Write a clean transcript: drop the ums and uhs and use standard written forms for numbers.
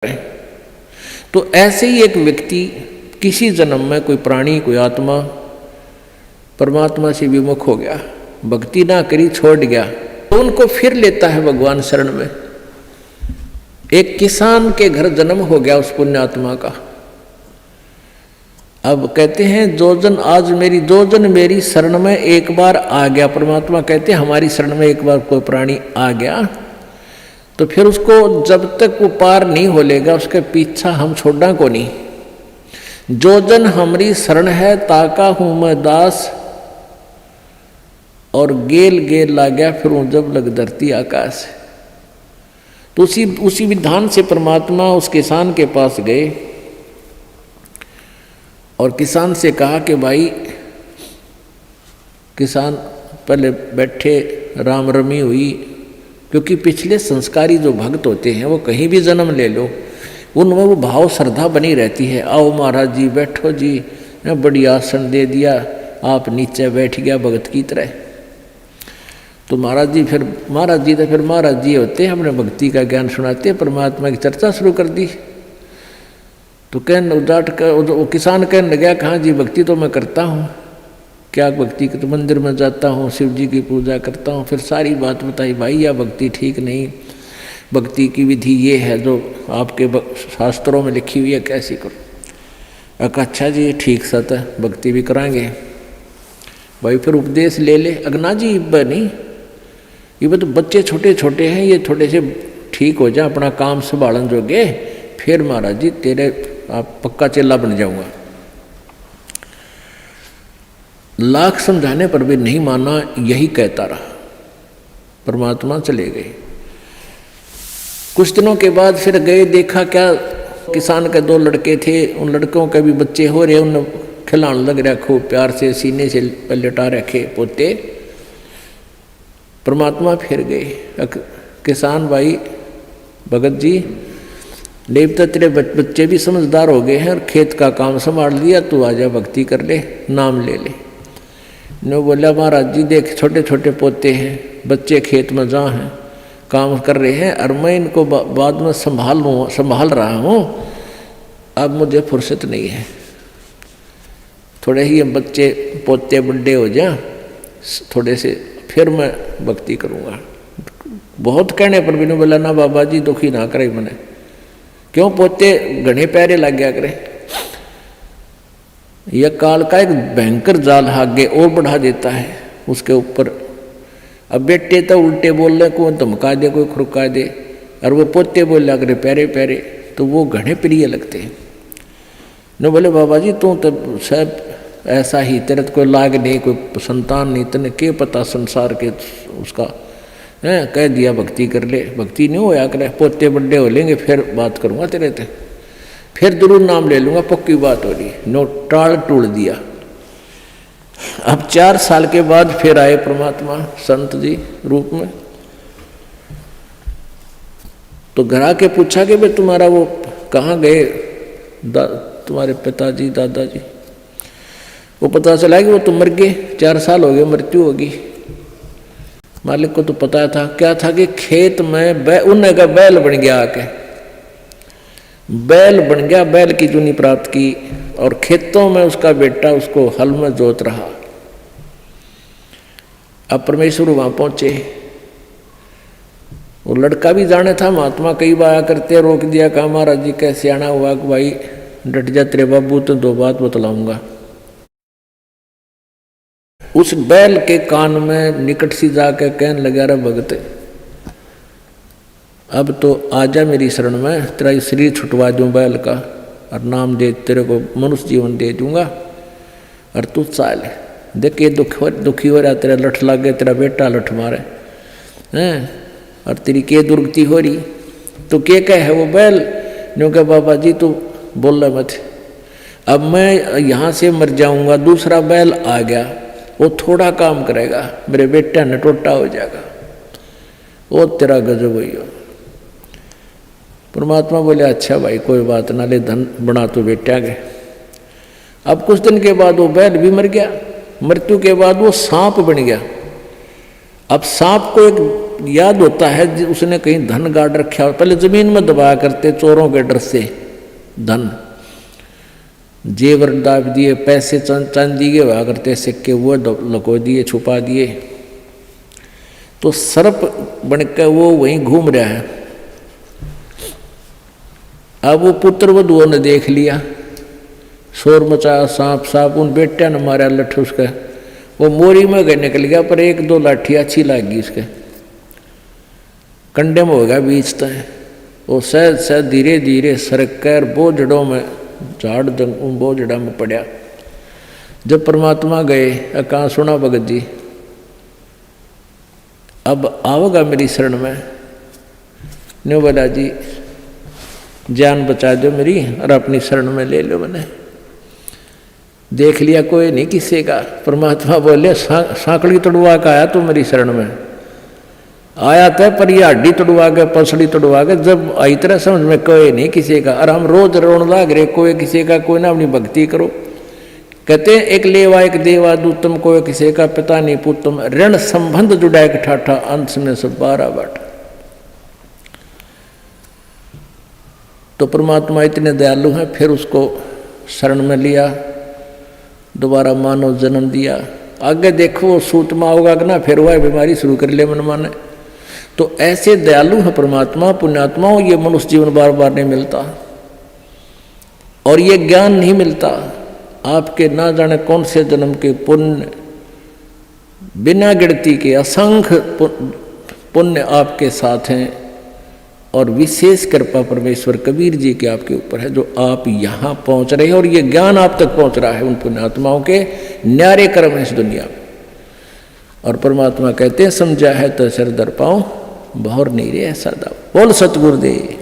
तो ऐसे ही एक व्यक्ति किसी जन्म में कोई प्राणी कोई आत्मा परमात्मा से विमुख हो गया, भक्ति ना करी, छोड़ गया, तो उनको फिर लेता है भगवान शरण में। एक किसान के घर जन्म हो गया उस पुण्यात्मा का। अब कहते हैं जो जन मेरी शरण में एक बार आ गया, परमात्मा कहते हैं हमारी शरण में एक बार कोई प्राणी आ गया तो फिर उसको जब तक वो पार नहीं हो लेगा उसके पीछा हम छोड़ना को नहीं। जो जन हमारी शरण है ताका हूं मैं दास, और गेल गेल ला गया फिर जब लग धरती आकाश। तो उसी विधान से परमात्मा उस किसान के पास गए और किसान से कहा कि भाई, किसान पहले बैठे, राम रमी हुई, क्योंकि पिछले संस्कारी जो भक्त होते हैं वो कहीं भी जन्म ले लो उनमें वो भाव श्रद्धा बनी रहती है। आओ महाराज जी बैठो जी, बड़ी आसन दे दिया, आप नीचे बैठ गया भगत की तरह। तो महाराज जी तो फिर महाराज जी होते हैं, हमने भक्ति का ज्ञान सुनाते, परमात्मा की चर्चा शुरू कर दी। तो वो किसान कहने लगा कहाँ जी भक्ति तो मैं करता हूँ, क्या भक्ति के, तो मंदिर में जाता हूँ, शिव जी की पूजा करता हूँ। फिर सारी बात बताई, भाई यह भक्ति ठीक नहीं, भक्ति की विधि ये है जो आपके शास्त्रों में लिखी हुई है, कैसी करो। अच्छा जी ठीक सत है, भक्ति भी कराएंगे। भाई फिर उपदेश ले ले। अगना जी इब्बा नहीं, ये तो बच्चे छोटे छोटे हैं, ये थोड़े से ठीक हो जाए, अपना काम संभालन जोगे, फिर महाराज जी तेरे आप पक्का चेला बन जाऊंगा। लाख समझाने पर भी नहीं माना, यही कहता रहा। परमात्मा चले गए। कुछ दिनों के बाद फिर गए, देखा क्या किसान के दो लड़के थे, उन लड़कों के भी बच्चे हो रहे, उन खिलाने लग रहा खूब प्यार से, सीने से लटा रखे पोते। परमात्मा फिर गए, किसान भाई भगत जी देवता तेरे बच्चे भी समझदार हो गए हैं और खेत का काम संभाल लिया, तू आजा भक्ति कर ले, नाम ले ले। ने बोला महाराज जी देख छोटे छोटे पोते हैं, बच्चे खेत में जहाँ हैं काम कर रहे हैं, और मैं इनको बाद में संभाल रहा हूँ, अब मुझे फुर्सत नहीं है, थोड़े ही बच्चे पोते बड़े हो जाए थोड़े से, फिर मैं भक्ति करूँगा। बहुत कहने पर भी नहीं बोला ना बाबा जी दुखी ना करे मैंने, क्यों पोते घने प्यारे लग गया करे। यह काल का एक भयंकर जाल आगे और बढ़ा देता है उसके ऊपर। अब बेटे तो उल्टे बोल रहे, कोई धमका दे कोई खुरका दे, और वो पोते बोल रहा करे प्यारे प्यारे, तो वो घने प्रिय लगते हैं। न बोले बाबा जी तू तो सब ऐसा ही, तेरे तो कोई लाग नहीं, कोई संतान नहीं, तेने क्या पता संसार के उसका है, कह दिया भक्ति कर ले, भक्ति नहीं होया करे, पोते बड़े हो लेंगे फिर बात करूँगा तेरे से, फिर जरूर नाम ले लूँगा, पक्की बात हो रही। नो टाल टूल दिया। अब 4 साल के बाद फिर आए परमात्मा संत जी रूप में। तो घर आके पूछा कि भाई तुम्हारा वो कहाँ गए तुम्हारे पिताजी दादाजी। वो पता चला कि वो तो मर गए, 4 साल हो गए, मृत्यु होगी। मालिक को तो पता था, क्या था कि खेत में उन्हें का बैल बन गया, आके बैल बन गया, बैल की जूनी प्राप्त की, और खेतों में उसका बेटा उसको हल में जोत रहा। अब परमेश्वर वहां पहुंचे, वो लड़का भी जाने था, महात्मा कई बार करते, रोक दिया, कहा महाराज जी कैसे आना हुआ कि भाई डट जा तेरे बाबू, तो 2 बात बतलाऊंगा। उस बैल के कान में निकट सी जाकर कहने लगा, रे भगत अब तो आजा मेरी शरण में, तेरा शरीर छुटवा दूं बैल का, और नाम दे तेरे को मनुष्य जीवन दे दूंगा, और तू चाल देख ये दुखी हो रहा, तेरा लठ लग गया, तेरा बेटा लठ मारे हैं, और तेरी के दुर्गति हो रही, तो क्या कह है वो बैल। न्यों कहा बाबा जी तू बोल रहा मत, अब मैं यहाँ से मर जाऊंगा, दूसरा बैल आ गया, वो थोड़ा काम करेगा, मेरे बेटा ने टोटा हो जाएगा, वो तेरा गजब हुई हो। परमात्मा बोले अच्छा भाई कोई बात ना, ले धन बना तो बेटा गए। अब कुछ दिन के बाद वो बैल भी मर गया, मृत्यु के बाद वो सांप बन गया। अब सांप को एक याद होता है उसने कहीं धन गाड़ रखा हो, पहले जमीन में दबाया करते चोरों के डर से, धन जेवर दाब दिए, पैसे चांदी के हुआ करते सिक्के, वो लुको दिए, छुपा दिए। तो सर्प बनकर वो वहीं घूम रहा है। अब वो पुत्र वधुओं ने देख लिया, शोर मचाया, सांप सांप, उन बेटिया ने मारा लठ उसका, वो मोरी में गए निकल गया, पर एक दो लाठी अच्छी लगी उसके, कंडे में हो गया बीच तक। वो सहज सहज धीरे धीरे सरक कर बोझड़ों में, झाड़ उन बोझड़ा में पड़ा। जब परमात्मा गए, कहाँ सुना भगत जी, अब आओगा मेरी शरण में? न्यू बोला जी जान बचा दो मेरी और अपनी शरण में ले लो। मैंने देख लिया कोई नहीं किसी का। परमात्मा बोले सांकड़ी तोड़वा का आया तू मेरी शरण में, आया था पर ये हड्डी तोड़वा के, पसड़ी तोड़वा के, जब आई तरह समझ में कोई नहीं किसी का। और हम रोज रोन लाग रहे, कोई किसी का, कोई ना अपनी भक्ति करो। कहते हैं एक लेवा एक देवा दूतम, कोई किसी का पिता नहीं पुतम, ऋण संबंध जुड़ा एक ठाठा, अंत में सब 12 बाटा। तो परमात्मा इतने दयालु हैं, फिर उसको शरण में लिया, दोबारा मानव जन्म दिया। आगे देखो वो सूत में होगा कि ना, फिर वह बीमारी शुरू कर ले मन माने। तो ऐसे दयालु है परमात्मा, पुण्यात्माओं। ये मनुष्य जीवन बार बार नहीं मिलता, और ये ज्ञान नहीं मिलता। आपके ना जाने कौन से जन्म के पुण्य, बिना गिनती के असंख्य पुण्य आपके साथ हैं, और विशेष कृपा परमेश्वर कबीर जी के आपके ऊपर है, जो आप यहाँ पहुँच रहे हैं, और ये ज्ञान आप तक पहुँच रहा है उन पुण्यात्माओं के न्यारे कर्म है इस दुनिया में। और परमात्मा कहते हैं समझा है तो सिर दर पाऊँ, बहुर नहीं रे ऐसा दाव। बोल सतगुरुदेव।